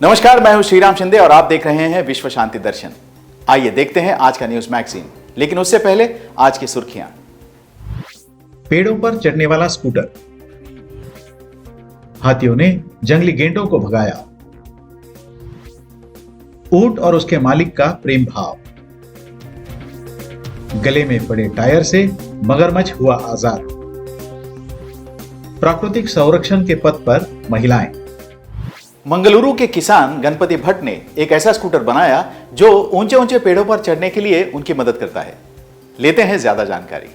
नमस्कार, मैं हूं श्रीराम शिंदे और आप देख रहे हैं विश्व शांति दर्शन। आइए देखते हैं आज का न्यूज मैगजीन, लेकिन उससे पहले आज की सुर्खियां। पेड़ों पर चढ़ने वाला स्कूटर, हाथियों ने जंगली गेंडों को भगाया, ऊंट और उसके मालिक का प्रेम भाव, गले में पड़े टायर से मगरमच्छ हुआ आजाद, प्राकृतिक संरक्षण के पथ पर महिलाएं। मंगलुरु के किसान गणपति भट्ट ने एक ऐसा स्कूटर बनाया जो ऊंचे ऊंचे पेड़ों पर चढ़ने के लिए उनकी मदद करता है। लेते हैं ज्यादा जानकारी।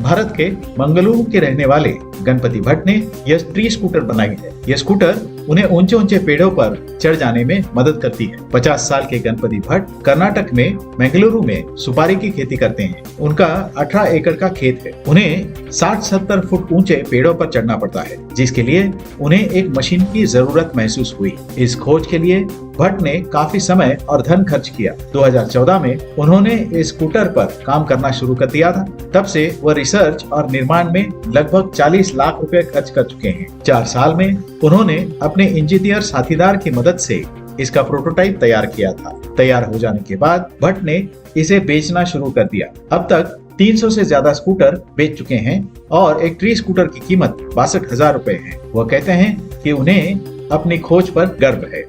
भारत के मंगलुरु के रहने वाले गणपति भट्ट ने यह ट्री स्कूटर बनाई है। यह स्कूटर उन्हें ऊंचे ऊंचे पेड़ों पर चढ़ जाने में मदद करती है। 50 साल के गणपति भट्ट कर्नाटक में मंगलुरु में सुपारी की खेती करते हैं। उनका 18 एकड़ का खेत है। उन्हें 60-70 फुट ऊंचे पेड़ों पर चढ़ना पड़ता है, जिसके लिए उन्हें एक मशीन की जरूरत महसूस हुई। इस खोज के लिए भट्ट ने काफी समय और धन खर्च किया। 2014 में उन्होंने इस स्कूटर पर काम करना शुरू कर दिया था। तब से वह रिसर्च और निर्माण में लगभग 40 लाख रुपए खर्च कर चुके हैं। 4 साल में उन्होंने अपने इंजीनियर साथीदार की मदद से इसका प्रोटोटाइप तैयार किया था। तैयार हो जाने के बाद भट्ट ने इसे बेचना शुरू कर दिया। अब तक 300 से ज्यादा स्कूटर बेच चुके हैं और एक ट्री स्कूटर की कीमत 62,000 रुपए है। वह कहते हैं कि उन्हें अपनी खोज पर गर्व है।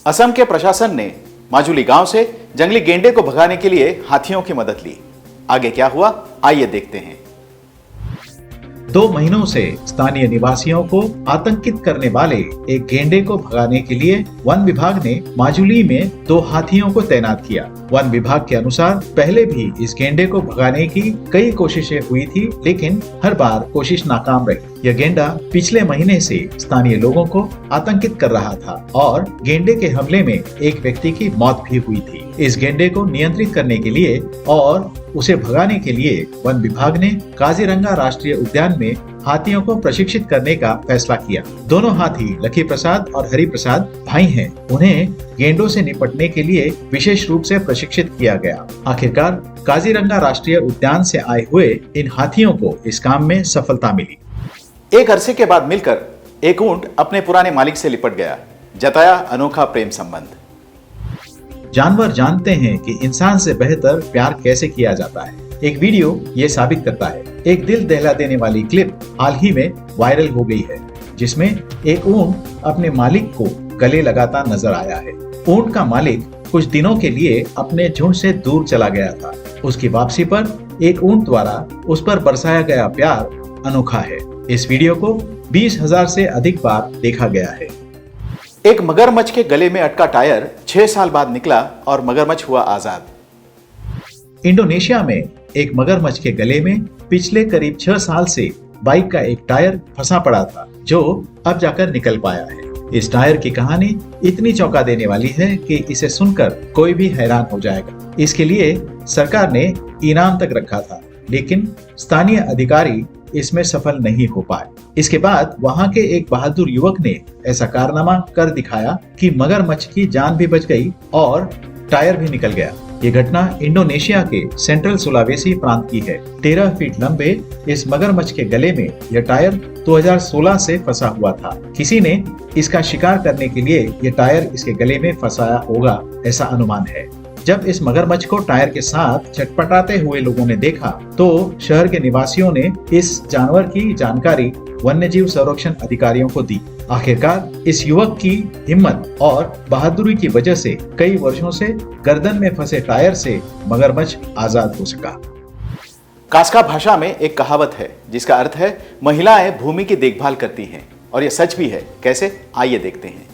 असम के प्रशासन ने माजुली गांव से जंगली गेंडे को भगाने के लिए हाथियों की मदद ली। आगे क्या हुआ, आइए देखते हैं। 2 महीनों से स्थानीय निवासियों को आतंकित करने वाले एक गेंडे को भगाने के लिए वन विभाग ने माजुली में 2 हाथियों को तैनात किया। वन विभाग के अनुसार पहले भी इस गेंडे को भगाने की कई कोशिशें हुई थी, लेकिन हर बार कोशिश नाकाम रही। यह गेंडा पिछले महीने से स्थानीय लोगों को आतंकित कर रहा था और गेंडे के हमले में एक व्यक्ति की मौत भी हुई थी। इस गेंडे को नियंत्रित करने के लिए और उसे भगाने के लिए वन विभाग ने काजीरंगा राष्ट्रीय उद्यान में हाथियों को प्रशिक्षित करने का फैसला किया। दोनों हाथी लकी प्रसाद और हरि प्रसाद भाई हैं। उन्हें गेंडों से निपटने के लिए विशेष रूप से प्रशिक्षित किया गया। आखिरकार काजीरंगा राष्ट्रीय उद्यान से आए हुए इन हाथियों को इस काम में सफलता मिली। एक अरसे के बाद मिलकर एक ऊंट अपने पुराने मालिक से लिपट गया, जताया अनोखा प्रेम संबंध। जानवर जानते हैं कि इंसान से बेहतर प्यार कैसे किया जाता है। एक वीडियो ये साबित करता है। एक दिल दहला देने वाली क्लिप हाल ही में वायरल हो गई है, जिसमें एक ऊंट अपने मालिक को गले लगाता नजर आया है। ऊंट का मालिक कुछ दिनों के लिए अपने झुंड से दूर चला गया था। उसकी वापसी पर एक ऊंट द्वारा उस पर बरसाया गया प्यार अनोखा है। इस वीडियो को 20,000 से अधिक बार देखा गया है। एक मगरमच्छ के गले में अटका टायर 6 साल बाद निकला और मगरमच्छ हुआ आजाद। इंडोनेशिया में एक मगरमच्छ के गले में पिछले करीब 6 साल से बाइक का एक टायर फंसा पड़ा था, जो अब जाकर निकल पाया है। इस टायर की कहानी इतनी चौंका देने वाली है कि इसे सुनकर कोई भी हैरान हो जाएगा। इसके लिए सरकार ने इनाम तक रखा था, लेकिन स्थानीय अधिकारी इसमें सफल नहीं हो पाए। इसके बाद वहां के एक बहादुर युवक ने ऐसा कारनामा कर दिखाया कि मगरमच्छ की जान भी बच गई और टायर भी निकल गया। ये घटना इंडोनेशिया के सेंट्रल सुलावेसी प्रांत की है। 13 फीट लंबे इस मगरमच्छ के गले में यह टायर 2016 से फंसा हुआ था। किसी ने इसका शिकार करने के लिए यह टायर इसके गले में फंसाया होगा, ऐसा अनुमान है। जब इस मगरमच्छ को टायर के साथ छटपटाते हुए लोगों ने देखा, तो शहर के निवासियों ने इस जानवर की जानकारी वन्यजीव संरक्षण अधिकारियों को दी। आखिरकार इस युवक की हिम्मत और बहादुरी की वजह से कई वर्षों से गर्दन में फंसे टायर से मगरमच्छ आजाद हो सका। कास्का भाषा में एक कहावत है जिसका अर्थ है महिलाएं भूमि की देखभाल करती हैं, और यह सच भी है। कैसे, आइए देखते हैं।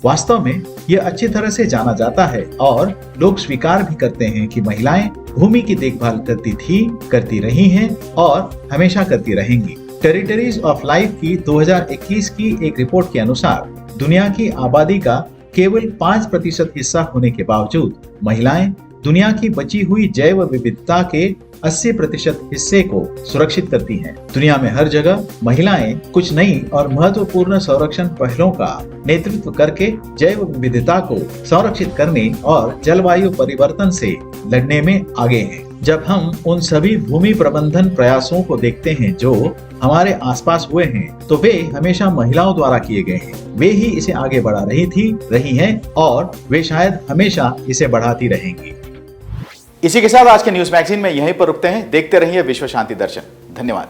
वास्तव में यह अच्छी तरह से जाना जाता है और लोग स्वीकार भी करते हैं कि महिलाएं भूमि की देखभाल करती थी, करती रही हैं और हमेशा करती रहेंगी। टेरिटरीज ऑफ लाइफ की 2021 की एक रिपोर्ट के अनुसार दुनिया की आबादी का केवल 5% हिस्सा होने के बावजूद महिलाएं दुनिया की बची हुई जैव विविधता के 80% हिस्से को सुरक्षित करती हैं। दुनिया में हर जगह महिलाएं कुछ नई और महत्वपूर्ण संरक्षण पहलों का नेतृत्व करके जैव विविधता को संरक्षित करने और जलवायु परिवर्तन से लड़ने में आगे हैं। जब हम उन सभी भूमि प्रबंधन प्रयासों को देखते हैं जो हमारे आसपास हुए हैं, तो वे हमेशा महिलाओं द्वारा किए गए हैं। वे ही इसे आगे बढ़ा रही हैं और वे शायद हमेशा इसे बढ़ाती रहेंगी। इसी के साथ आज के न्यूज मैगजीन में यहीं पर रुकते हैं। देखते रहिए विश्व शांति दर्शन। धन्यवाद।